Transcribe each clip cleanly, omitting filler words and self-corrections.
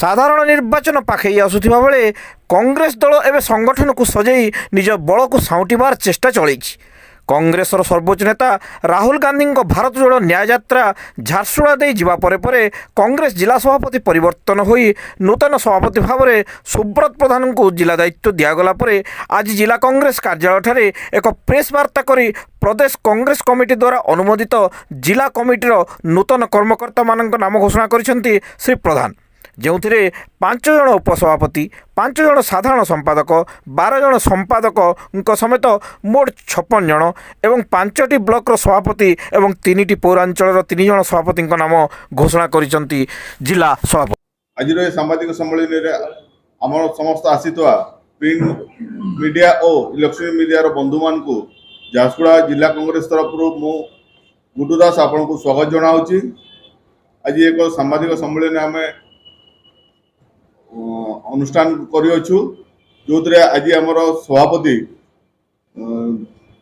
ସାଧାରଣ ନିର୍ବାଚନ ପାଖେଇ ଆସୁଥିବା ବେଳେ କଂଗ୍ରେସ ଦଳ ଏବେ ସଂଗଠନକୁ ସଜେଇ ନିଜ ବଳକୁ ସାଉଁଟିବାର ଚେଷ୍ଟା ଚଳାଇଛି। କଂଗ୍ରେସର ସର୍ବୋଚ୍ଚ ନେତା ରାହୁଲ ଗାନ୍ଧୀଙ୍କ ଭାରତ ଯୋଡ଼ୋ ନ୍ୟାୟଯାତ୍ରା ଝାରସୁଗୁଡ଼ା ଦେଇ ଯିବା ପରେ ପରେ କଂଗ୍ରେସ ଜିଲ୍ଲା ସଭାପତି ପରିବର୍ତ୍ତନ ହୋଇ ନୂତନ ସଭାପତି ଭାବରେ ସୁବ୍ରତ ପ୍ରଧାନଙ୍କୁ ଜିଲ୍ଲା ଦାୟିତ୍ୱ ଦିଆଗଲା ପରେ ଆଜି ଜିଲ୍ଲା କଂଗ୍ରେସ କାର୍ଯ୍ୟାଳୟଠାରେ ଏକ ପ୍ରେସ୍ ବାର୍ତ୍ତା କରି ପ୍ରଦେଶ କଂଗ୍ରେସ କମିଟି ଦ୍ୱାରା ଅନୁମୋଦିତ ଜିଲ୍ଲା କମିଟିର ନୂତନ କର୍ମକର୍ତ୍ତାମାନଙ୍କ ନାମ ଘୋଷଣା କରିଛନ୍ତି ଶ୍ରୀ ପ୍ରଧାନ, ଯେଉଁଥିରେ 5 ଜଣ ଉପସଭାପତି, 5 ଜଣ ସାଧାରଣ ସମ୍ପାଦକ, 12 ଜଣ ସମ୍ପାଦକଙ୍କ ସମେତ ମୋଟ 56 ଜଣ ଏବଂ 5ଟି ବ୍ଲକର ସଭାପତି ଏବଂ 3ଟି ପୌରାଞ୍ଚଳର 3 ଜଣ ସଭାପତିଙ୍କ ନାମ ଘୋଷଣା କରିଛନ୍ତି ଜିଲ୍ଲା ସଭାପତି। ଆଜିର ଏ ସାମ୍ବାଦିକ ସମ୍ମିଳନୀରେ ଆମର ସମସ୍ତ ଆସିଥିବା ପ୍ରିଣ୍ଟ ମିଡ଼ିଆ ଓ ଇଲେକ୍ଟ୍ରୋନିକ୍ ମିଡ଼ିଆର ବନ୍ଧୁମାନଙ୍କୁ ଝାରସୁଗୁଡ଼ା ଜିଲ୍ଲା କଂଗ୍ରେସ ତରଫରୁ ମୁଁ ଗୁଡୁ ଦାସ ଆପଣଙ୍କୁ ସ୍ୱାଗତ ଜଣାଉଛି। ଆଜି ଏକ ସାମ୍ବାଦିକ ସମ୍ମିଳନୀ ଆମେ ଅନୁଷ୍ଠାନ କରିଅଛୁ, ଯେଉଁଥିରେ ଆଜି ଆମର ସଭାପତି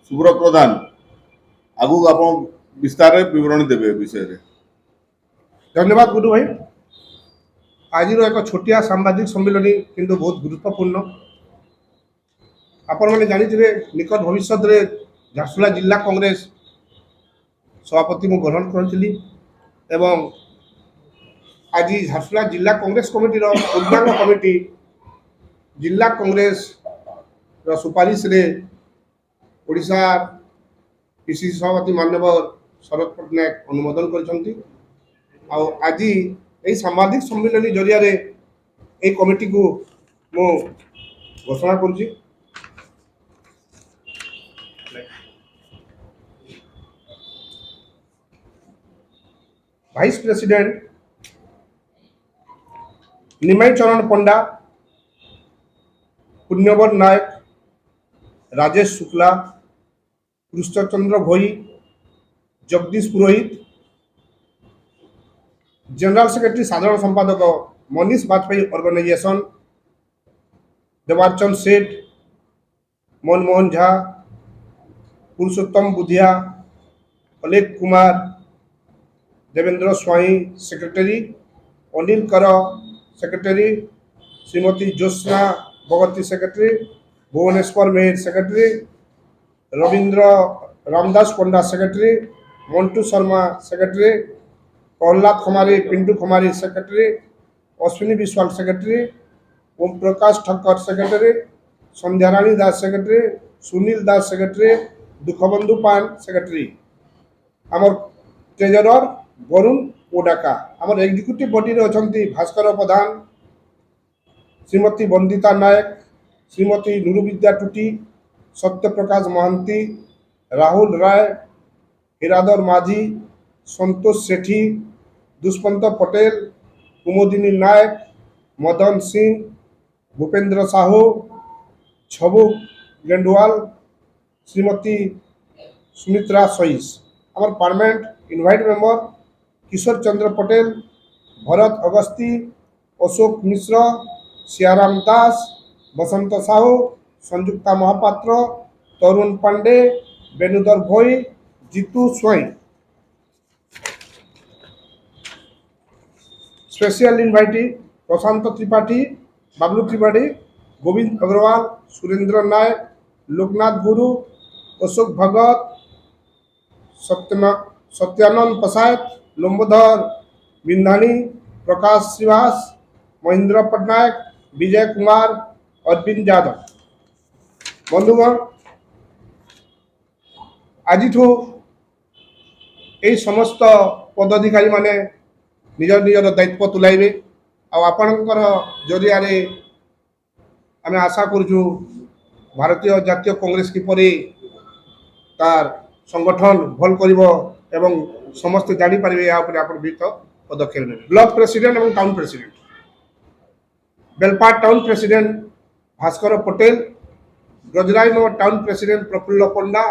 ସୁବ୍ରତ ପ୍ରଧାନ ଆଗକୁ ଆପଣ ବିସ୍ତାରରେ ବିବରଣୀ ଦେବେ ଏ ବିଷୟରେ। धन्यवाद गुरु भाई। आज एक छोटिया सांबादिक सम्मिलनी किंतु बहुत गुरुत्वपूर्ण। आपण मैंने जानी निकट भविष्य में झारसुगुड़ा जिला कांग्रेस सभापति मु ग्रहण करी एवं आज झारसुगुड़ा जिला कांग्रेस कमिटी पूर्णांग कमिटी जिला कांग्रेस सुपारिश रे ओडिशा पीसीसी सभापति माननीय शरद पट्टनायक अनुमोदन कर आज यही सांबादिक सम्मिलनी जरिया कमिटी को मु घोषणा करुच्ची। Vice president Nimai Charan Panda, Punyabar Nayak, Rajesh Shukla, Krishnachandra Bhoi, Jagdish Purohit, general secretary साधारण संपादक Manish Vajpayee organisation, Devarchand Seth, Manmohan Jha, Purushottam Budhia, Alekh Kumar, Devendra Swain secretary, Anil Kar secretary, Shrimati Jyotsna Bhagwati secretary, Bhubaneswar Mehar secretary, Ravindra Ramdas Panda secretary, Mantu Sharma secretary, Prahlad Khamari, Pintu Khamari secretary, Ashwini Biswal secretary, Om Prakash Thakkar secretary, Sandhyarani Das secretary, Sunil Das secretary, Dukhabandhu Pan secretary, आमर ट्रेजरर वरुण ओडाका, आमर एग्जीक्यूटिव बॉडी रे अछंती भास्कर प्रधान, श्रीमती बंदिता नायक, श्रीमती नुरुविद्या टुटी, सत्यप्रकाश महांती, राहुल राय, हिरादर माझी, संतोष सेठी, दुष्मंत पटेल, कुमुदिनी नायक, मदन सिंह, भूपेंद्र साहू, छबु गेंडवाल, श्रीमती सुमित्रा सईस, आमर पार्लियामेंट इनवाइट मेंबर किशोर चंद्र पटेल, भरत अगस्ती, अशोक मिश्र, सियाराम दास, बसंत साहू, संयुक्ता महापात्र, तरुण पांडे, बेनुदर भोई, जीतू स्वाई। स्पेशल इनवाइटी प्रशांत त्रिपाठी, बाबलू त्रिपाठी, गोविंद अग्रवाल, सुरेंद्र नायक, लोकनाथ गुरु, अशोक भगत, सत्यानंद पसायत, लंबोधर बिंधानी, प्रकाश श्रीवास, महेंद्र पट्टनायक, विजय कुमार, अरविंद यादव। बंधुगण, आज यही समस्त पदाधिकारी माने निजर निजर दायित्व तुलाइबे आपणकर जरिया आम आशा करूँ भारतीय जातीय कांग्रेस किपरि तार संगठन भल करिवो एवं समस्त जानी पारिबे या ऊपर आपण विहित पदक्षेप नेबे। ब्लॉक प्रेसिडेंट और town president Belpat town president Bhaskar Patel, Gajrain town president Prafulla Panda,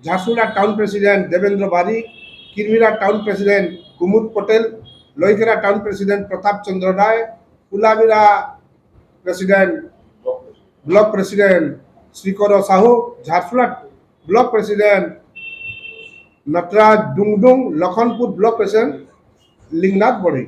Jharsuguda town president Devendra Bari, Kirmira town president Kumud Patel, Loikhera town president Pratap Chandra Ray, Kolabira president block president Srikar Sahu, Jharsuguda block president Nataraj Dungdung, Lakhanpur block president Linganath बढ़ई।